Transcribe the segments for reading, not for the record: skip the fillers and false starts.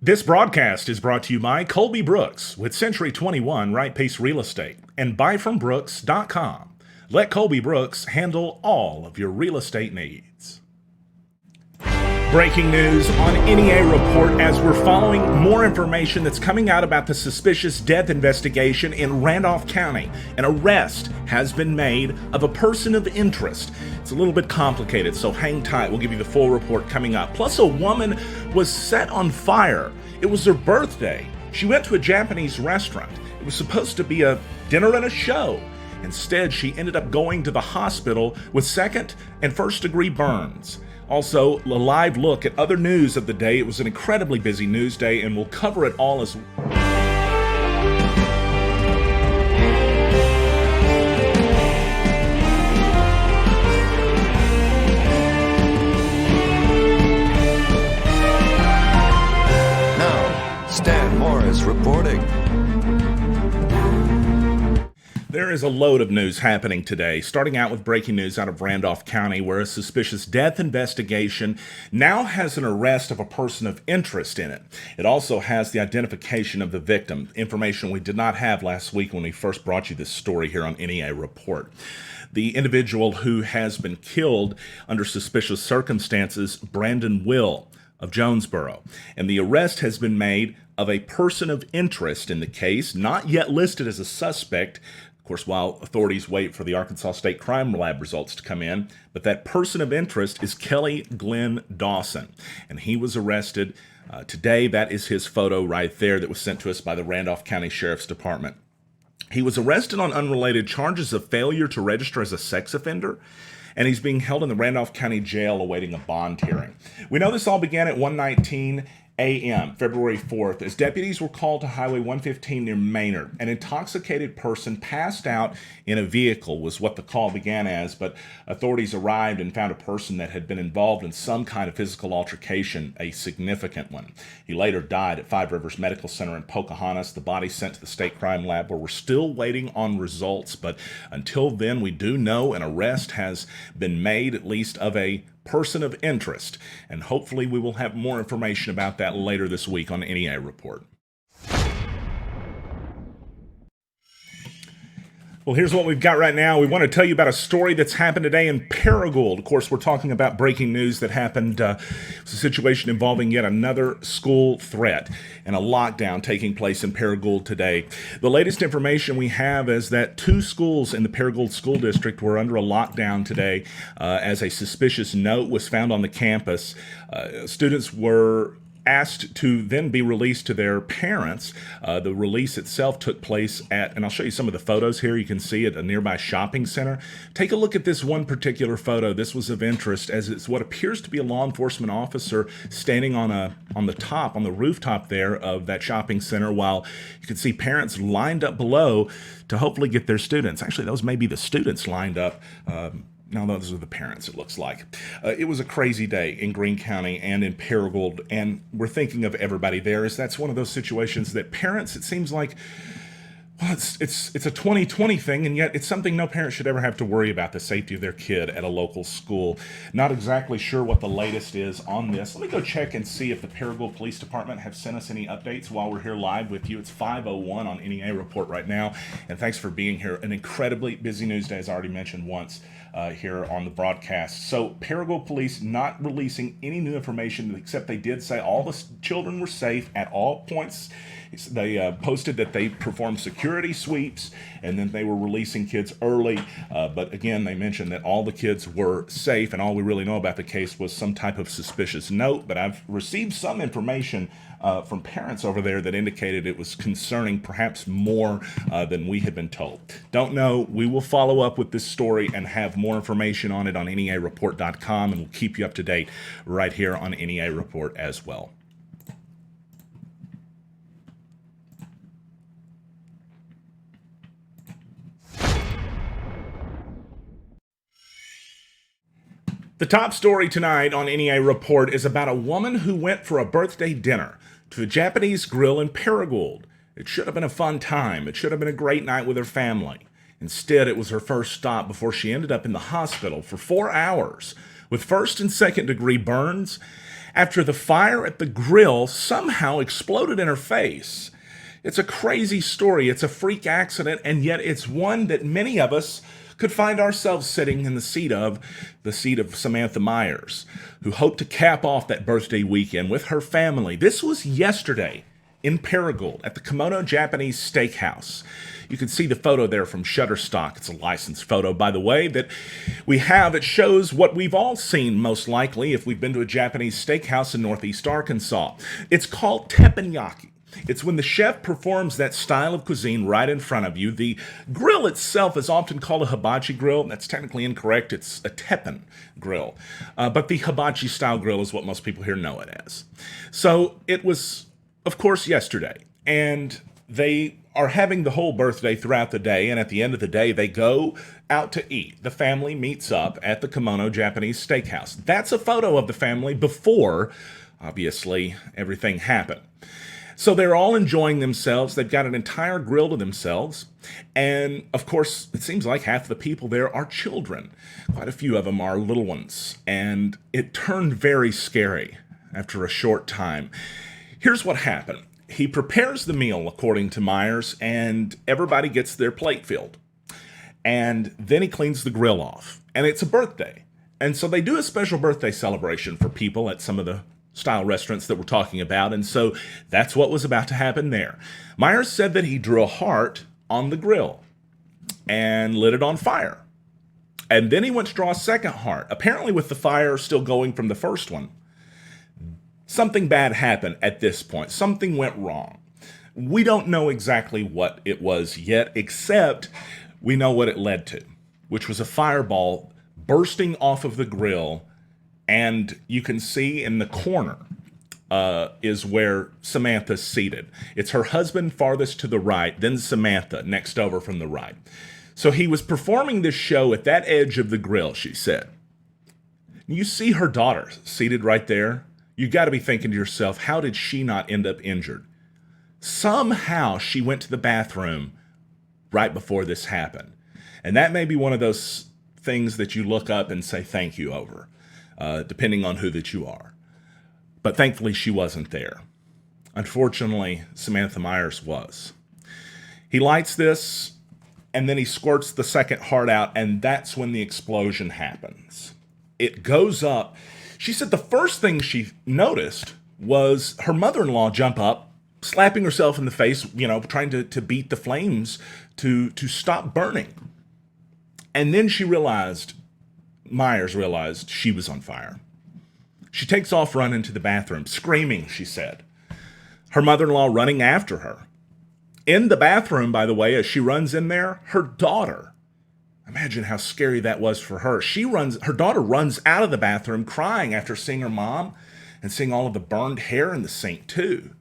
This broadcast is brought to you by Colby Brooks with Century 21 Right Pace Real Estate and buyfrombrooks.com. Let Colby Brooks handle all of your real estate needs. Breaking news on NEA report as we're following more information that's coming out about the suspicious death investigation in Randolph County. An arrest has been made of a person of interest. It's a little bit complicated, so hang tight. We'll give you the full report coming up. Plus, a woman was set on fire. It was her birthday. She went to a Japanese restaurant. It was supposed to be a dinner and a show. Instead, she ended up going to the hospital with second and first degree burns. Also, a live look at other news of the day. It was an incredibly busy news day, and we'll cover it all as Now, Stan Morris reporting. There is a load of news happening today, starting out with breaking news out of Randolph County, where a suspicious death investigation now has an arrest of a person of interest in it. It also has the identification of the victim, information we did not have last week when we first brought you this story here on NEA Report. The individual who has been killed under suspicious circumstances, Brandon Will of Jonesboro, and the arrest has been made of a person of interest in the case, not yet listed as a suspect. Of course, while authorities wait for the Arkansas State Crime Lab results to come in, but that person of interest is Kelly Glenn Dawson, and he was arrested today. That is his photo right there that was sent to us by the Randolph County Sheriff's Department. He was arrested on unrelated charges of failure to register as a sex offender, and he's being held in the Randolph County Jail awaiting a bond hearing. We know this all began at 1:19 a.m., February 4th, as deputies were called to Highway 115 near Maynard. An intoxicated person passed out in a vehicle was what the call began as, but authorities arrived and found a person that had been involved in some kind of physical altercation, a significant one. He later died at Five Rivers Medical Center in Pocahontas. The body sent to the State Crime Lab, where we're still waiting on results, but until then, we do know an arrest has been made, at least of a person of interest, and hopefully we will have more information about that later this week on NEA Report. Well, here's what we've got right now. We want to tell you about a story that's happened today in Paragould. Of course, we're talking about breaking news that happened. It's a situation involving yet another school threat and a lockdown taking place in Paragould today. The latest information we have is that 2 schools in the Paragould School District were under a lockdown today as a suspicious note was found on the campus. Students were asked to then be released to their parents. The release itself took place at, and I'll show you some of the photos here. You can see at a nearby shopping center. Take a look at this one particular photo. This was of interest as it's what appears to be a law enforcement officer standing on the rooftop there of that shopping center, while you can see parents lined up below to hopefully get their students. Actually, those may be the students lined up. No, those are the parents, it looks like. It was a crazy day in Greene County and in Paragould, and we're thinking of everybody there, as that's one of those situations that parents, it seems like, well, it's a 2020 thing, and yet it's something no parent should ever have to worry about, the safety of their kid at a local school. Not exactly sure what the latest is on this. Let me go check and see if the Paragould Police Department have sent us any updates while we're here live with you. It's 5:01 on NEA Report right now, and thanks for being here. An incredibly busy news day, as I already mentioned once here on the broadcast. So Paragould Police not releasing any new information, except they did say all the children were safe at all points. They posted that they performed security sweeps, and then they were releasing kids early. But again, they mentioned that all the kids were safe, and all we really know about the case was some type of suspicious note. But I've received some information from parents over there that indicated it was concerning perhaps more than we had been told. Don't know. We will follow up with this story and have more information on it on NEAReport.com, and we'll keep you up to date right here on NEA Report as well. The top story tonight on NEA Report is about a woman who went for a birthday dinner to a Japanese grill in Paragould. It should have been a fun time. It should have been a great night with her family. Instead, it was her first stop before she ended up in the hospital for 4 hours with first and second degree burns after the fire at the grill somehow exploded in her face. It's a crazy story. It's a freak accident, and yet it's one that many of us could find ourselves sitting in the seat of Samantha Myers, who hoped to cap off that birthday weekend with her family. This was yesterday in Paragould at the Kimono Japanese Steakhouse. You can see the photo there from Shutterstock. It's a licensed photo, by the way, that we have. It shows what we've all seen, most likely, if we've been to a Japanese steakhouse in Northeast Arkansas. It's called teppanyaki. It's when the chef performs that style of cuisine right in front of you. The grill itself is often called a hibachi grill. That's technically incorrect. It's a teppen grill. But the hibachi style grill is what most people here know it as. So it was, of course, yesterday. And they are having the whole birthday throughout the day. And at the end of the day, they go out to eat. The family meets up at the Kimono Japanese Steakhouse. That's a photo of the family before, obviously, everything happened. So they're all enjoying themselves. They've got an entire grill to themselves. And, of course, it seems like half the people there are children. Quite a few of them are little ones. And it turned very scary after a short time. Here's what happened. He prepares the meal, according to Myers, and everybody gets their plate filled. And then he cleans the grill off. And it's a birthday. And so they do a special birthday celebration for people at some of the style restaurants that we're talking about, and so that's what was about to happen there. Myers said that he drew a heart on the grill and lit it on fire. And then he went to draw a second heart, apparently with the fire still going from the first one. Something bad happened at this point. Something went wrong. We don't know exactly what it was yet, except we know what it led to, which was a fireball bursting off of the grill. And you can see in the corner is where Samantha's seated. It's her husband farthest to the right, then Samantha next over from the right. So he was performing this show at that edge of the grill, she said. You see her daughter seated right there. You got to be thinking to yourself, how did she not end up injured? Somehow she went to the bathroom right before this happened. And that may be one of those things that you look up and say thank you over. Depending on who that you are. But thankfully, she wasn't there. Unfortunately, Samantha Myers was. He lights this, and then he squirts the second heart out, and that's when the explosion happens. It goes up. She said the first thing she noticed was her mother-in-law jump up, slapping herself in the face, trying to beat the flames to stop burning. And then Myers realized she was on fire. She takes off running to the bathroom, screaming, she said. Her mother-in-law running after her. In the bathroom, by the way, as she runs in there, her daughter. Imagine how scary that was for her. Her daughter runs out of the bathroom crying after seeing her mom and seeing all of the burned hair in the sink too.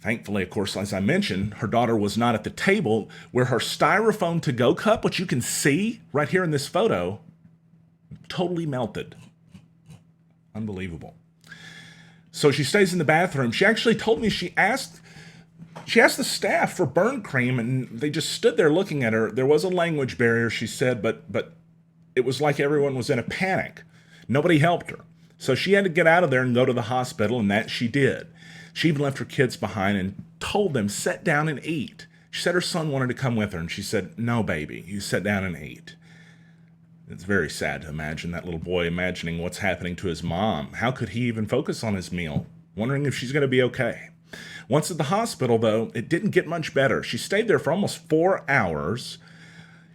Thankfully, of course, as I mentioned, her daughter was not at the table where her styrofoam to-go cup, which you can see right here in this photo, totally melted. Unbelievable. So she stays in the bathroom. She actually told me she asked the staff for burn cream, and they just stood there looking at her. There was a language barrier, she said, but it was like everyone was in a panic. Nobody helped her. So she had to get out of there and go to the hospital, and that she did. She even left her kids behind and told them, sit down and eat. She said her son wanted to come with her, and she said, no, baby, you sit down and eat. It's very sad to imagine that little boy imagining what's happening to his mom. How could he even focus on his meal, wondering if she's going to be okay? Once at the hospital, though, it didn't get much better. She stayed there for almost 4 hours.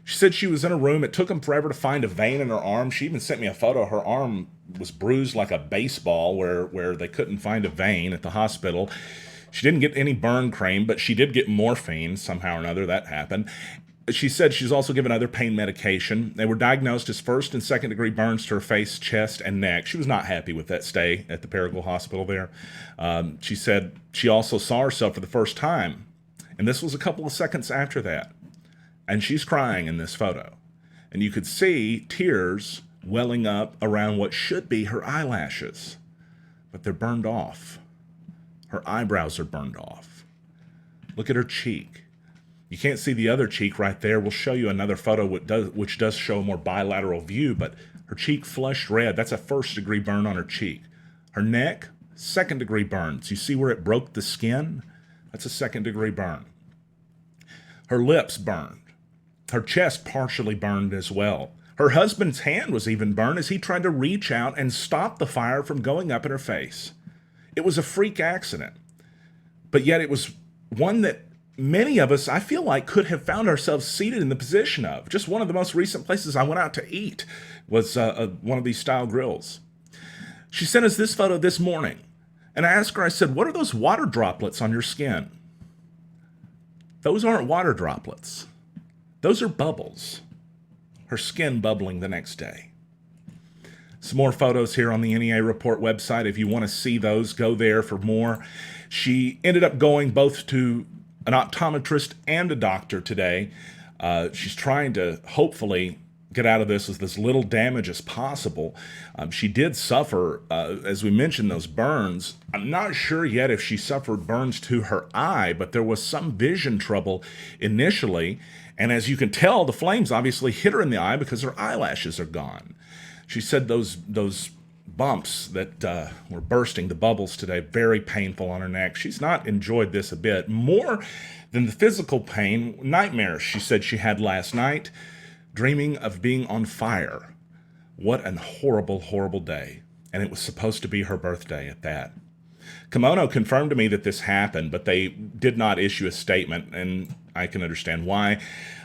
She said she was in a room. It took them forever to find a vein in her arm. She even sent me a photo. Her arm was bruised like a baseball where they couldn't find a vein at the hospital. She didn't get any burn cream, but she did get morphine somehow or another. That happened. She said she's also given other pain medication. They were diagnosed as first and second degree burns to her face, chest, and neck. She was not happy with that stay at the Paragould Hospital there. She said she also saw herself for the first time, and this was a couple of seconds after that. And she's crying in this photo. And you could see tears welling up around what should be her eyelashes, but they're burned off. Her eyebrows are burned off. Look at her cheek. You can't see the other cheek right there. We'll show you another photo which does show a more bilateral view, but her cheek flushed red. That's a first-degree burn on her cheek. Her neck, second-degree burns. You see where it broke the skin? That's a second-degree burn. Her lips burned. Her chest partially burned as well. Her husband's hand was even burned as he tried to reach out and stop the fire from going up in her face. It was a freak accident, but yet it was one that many of us, I feel like, could have found ourselves seated in the position of. Just one of the most recent places I went out to eat was one of these style grills. She sent us this photo this morning, and I asked her, I said, what are those water droplets on your skin? Those aren't water droplets. Those are bubbles. Her skin bubbling the next day. Some more photos here on the NEA Report website. If you want to see those, go there for more. She ended up going both to an optometrist and a doctor today. She's trying to hopefully get out of this with as little damage as possible. She did suffer, as we mentioned, those burns. I'm not sure yet if she suffered burns to her eye, but there was some vision trouble initially. And as you can tell, the flames obviously hit her in the eye because her eyelashes are gone. She said those bumps that were bursting, the bubbles today, very painful on her neck. She's not enjoyed this a bit. More than the physical pain, nightmares she said she had last night, dreaming of being on fire. What an horrible, horrible day. And it was supposed to be her birthday at that. Kimono confirmed to me that this happened, but they did not issue a statement, and I can understand why.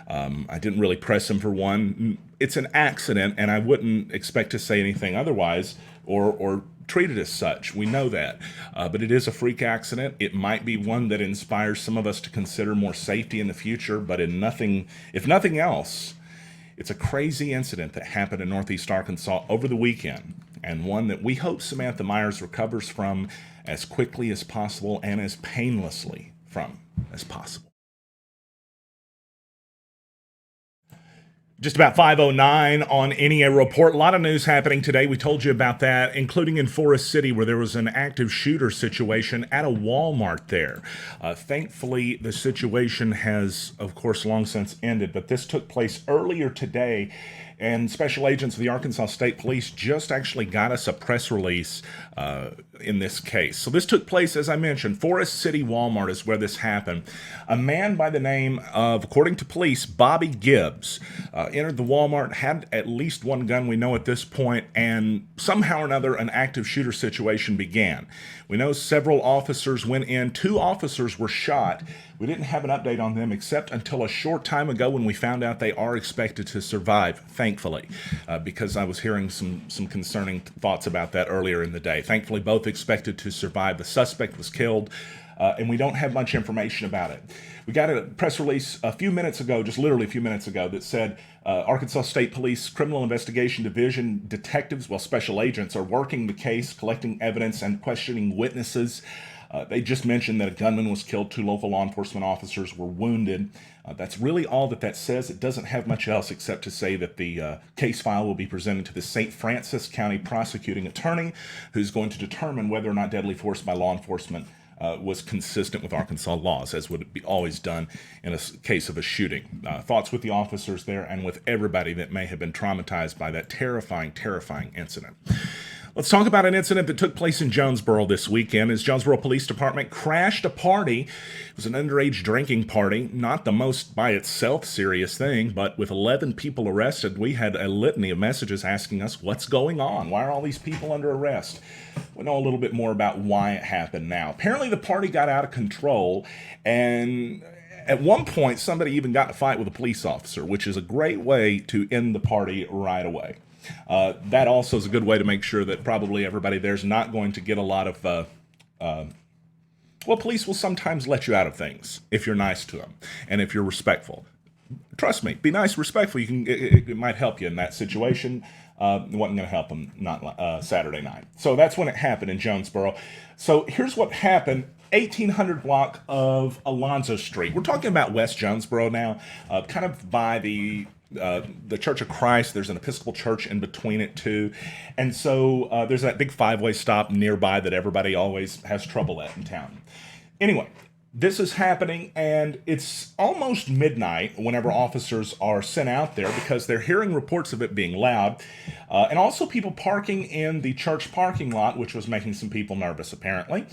I didn't really press him for one. It's an accident, and I wouldn't expect to say anything otherwise or treat it as such. We know that. But it is a freak accident. It might be one that inspires some of us to consider more safety in the future, but if nothing else, it's a crazy incident that happened in Northeast Arkansas over the weekend, and one that we hope Samantha Myers recovers from as quickly as possible and as painlessly from as possible. Just about 5:09 on NEA Report. A lot of news happening today. We told you about that, including in Forest City, where there was an active shooter situation at a Walmart there. Thankfully, the situation has, of course, long since ended, but this took place earlier today, and special agents of the Arkansas State Police just actually got us a press release in this case. So this took place, as I mentioned, Forest City Walmart is where this happened. A man by the name of, according to police, Bobby Gibbs, entered the Walmart, had at least one gun we know at this point, and somehow or another an active shooter situation began. We know several officers went in. 2 officers were shot. We didn't have an update on them except until a short time ago when we found out they are expected to survive, thankfully, because I was hearing some concerning thoughts about that earlier in the day. Thankfully, both expected to survive. The suspect was killed, and we don't have much information about it. We got a press release a few minutes ago, just literally a few minutes ago, that said Arkansas State Police Criminal Investigation Division detectives, special agents, are working the case, collecting evidence, and questioning witnesses. They just mentioned that a gunman was killed, 2 local law enforcement officers were wounded. That's really all that says. It doesn't have much else except to say that the case file will be presented to the St. Francis County prosecuting attorney, who's going to determine whether or not deadly force by law enforcement was consistent with Arkansas laws, as would be always done in a case of a shooting. Thoughts with the officers there and with everybody that may have been traumatized by that terrifying, terrifying incident. Let's talk about an incident that took place in Jonesboro this weekend as Jonesboro Police Department crashed a party. It was an underage drinking party, not the most by itself serious thing, but with 11 people arrested, we had a litany of messages asking us, what's going on? Why are all these people under arrest? We know a little bit more about why it happened now. Apparently the party got out of control, and at one point somebody even got in a fight with a police officer, which is a great way to end the party right away. That also is a good way to make sure that probably everybody there's not going to get a lot of, police will sometimes let you out of things if you're nice to them and if you're respectful. Trust me, be nice, respectful. It might help you in that situation. It wasn't going to help them Saturday night. So that's when it happened in Jonesboro. So here's what happened. 1800 block of Alonzo Street. We're talking about West Jonesboro now, kind of by the Church of Christ. There's an Episcopal church in between it too, and so there's that big 5-way stop nearby that everybody always has trouble at in town. Anyway, This is happening, and it's almost midnight whenever officers are sent out there because they're hearing reports of it being loud, and also people parking in the church parking lot, which was making some people nervous, apparently.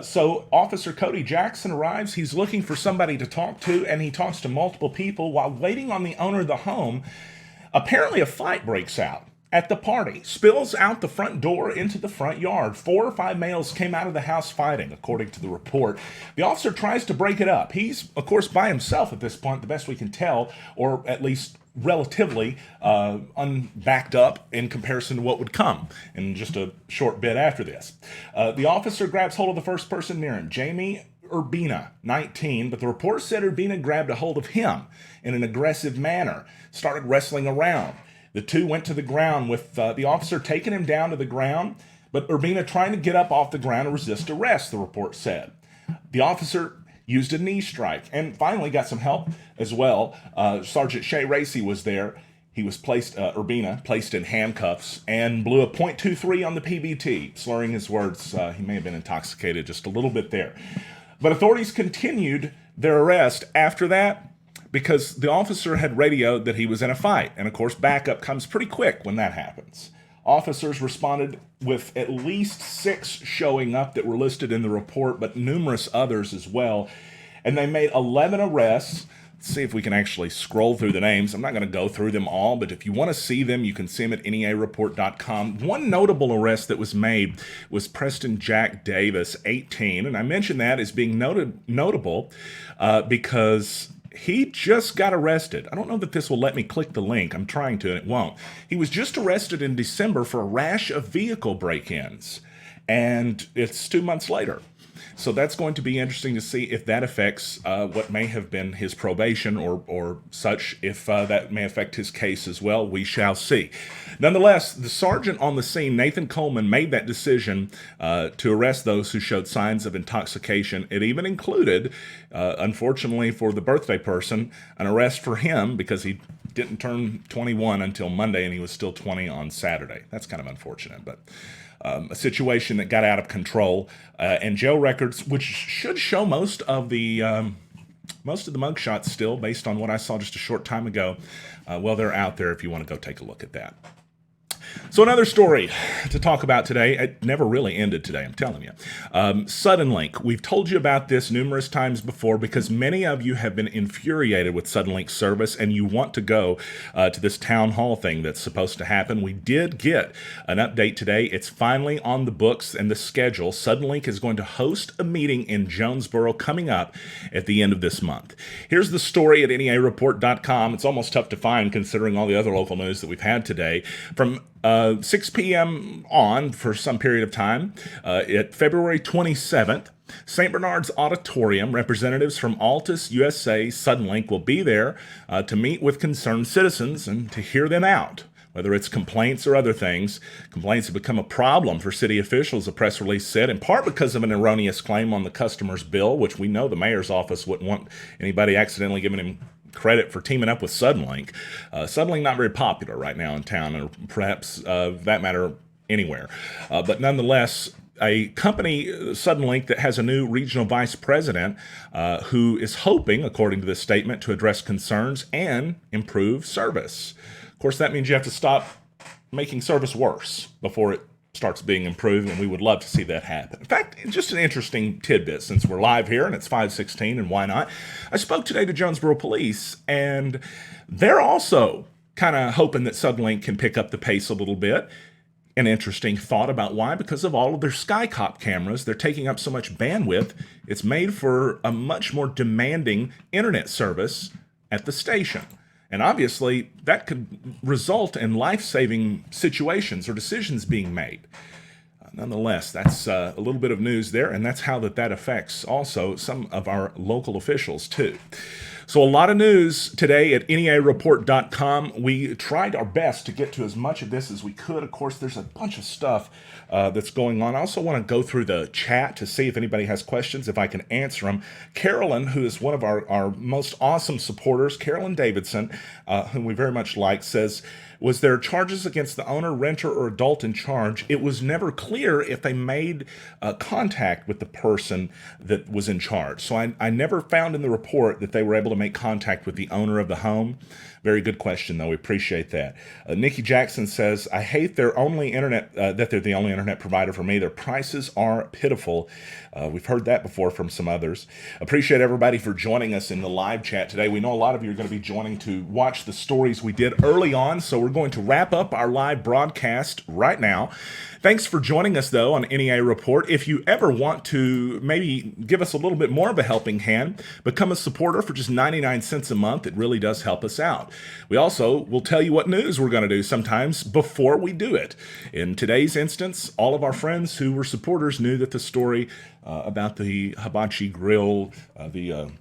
So Officer Cody Jackson arrives. He's looking for somebody to talk to, and he talks to multiple people while waiting on the owner of the home. Apparently, a fight breaks out at the party, spills out the front door into the front yard. 4 or 5 males came out of the house fighting, according to the report. The officer tries to break it up. He's, of course, by himself at this point, the best we can tell, or at least relatively unbacked up in comparison to what would come in just a short bit after this. The officer grabs hold of the first person near him, Jamie Urbina, 19, but the report said Urbina grabbed a hold of him in an aggressive manner, started wrestling around. The two went to the ground with the officer taking him down to the ground, but Urbina trying to get up off the ground and resist arrest, the report said. The officer used a knee strike and finally got some help as well. Sergeant Shay Racy was there. He was Urbina placed in handcuffs and blew a .23 on the PBT, slurring his words. He may have been intoxicated just a little bit there. But authorities continued their arrest after that, because the officer had radioed that he was in a fight. And of course, backup comes pretty quick when that happens. Officers responded with at least 6 showing up that were listed in the report, but numerous others as well. And they made 11 arrests. Let's see if we can actually scroll through the names. I'm not going to go through them all, but if you want to see them, you can see them at neareport.com. One notable arrest that was made was Preston Jack Davis, 18. And I mention that as being notable because he just got arrested. I don't know that this will let me click the link. I'm trying to, and it won't. He was just arrested in December for a rash of vehicle break-ins, and it's 2 months later. So that's going to be interesting to see if that affects what may have been his probation or such, if that may affect his case as well. We shall see. Nonetheless, the sergeant on the scene, Nathan Coleman, made that decision to arrest those who showed signs of intoxication. It even included, unfortunately for the birthday person, an arrest for him because he didn't turn 21 until Monday and he was still 20 on Saturday. That's kind of unfortunate, but a situation that got out of control, and jail records, which should show most of the mugshots still, based on what I saw just a short time ago. Well, they're out there if you want to go take a look at that. So another story to talk about today. It never really ended today, I'm telling you. Suddenlink. We've told you about this numerous times before because many of you have been infuriated with Suddenlink service and you want to go to this town hall thing that's supposed to happen. We did get an update today. It's finally on the books and the schedule. Suddenlink is going to host a meeting in Jonesboro coming up at the end of this month. Here's the story at neareport.com. It's almost tough to find considering all the other local news that we've had today. From 6 p.m. on for some period of time, at February 27th, St. Bernard's Auditorium, representatives from Altus USA Suddenlink will be there to meet with concerned citizens and to hear them out. Whether it's complaints or other things, complaints have become a problem for city officials, a press release said, in part because of an erroneous claim on the customer's bill, which we know the mayor's office wouldn't want anybody accidentally giving him credit for teaming up with Suddenlink. Suddenlink not very popular right now in town, or perhaps, that matter, anywhere. But nonetheless, a company, Suddenlink, that has a new regional vice president who is hoping, according to this statement, to address concerns and improve service. Of course, that means you have to stop making service worse before it starts being improved, and we would love to see that happen. In fact, just an interesting tidbit, since we're live here and it's 5:16, and why not? I spoke today to Jonesboro Police, and they're also kind of hoping that Suddenlink can pick up the pace a little bit. An interesting thought about why, because of all of their SkyCop cameras, they're taking up so much bandwidth. It's made for a much more demanding internet service at the station. And obviously, that could result in life-saving situations or decisions being made. Nonetheless, that's a little bit of news there, and that's how that affects also some of our local officials, too. So a lot of news today at neareport.com. We tried our best to get to as much of this as we could. Of course, there's a bunch of stuff that's going on. I also want to go through the chat to see if anybody has questions, if I can answer them. Carolyn, who is one of our most awesome supporters, Carolyn Davidson, whom we very much like, says, was there charges against the owner, renter, or adult in charge? It was never clear if they made contact with the person that was in charge. So I never found in the report that they were able to make contact with the owner of the home. Very good question, though. We appreciate that. Nikki Jackson says, I hate their only internet, that they're the only internet provider for me. Their prices are pitiful. We've heard that before from some others. Appreciate everybody for joining us in the live chat today. We know a lot of you are going to be joining to watch the stories we did early on, so we're going to wrap up our live broadcast right now. Thanks for joining us, though, on NEA Report. If you ever want to maybe give us a little bit more of a helping hand, become a supporter for just 99 cents a month. It really does help us out. We also will tell you what news we're going to do sometimes before we do it. In today's instance, all of our friends who were supporters knew that the story about the hibachi grill, the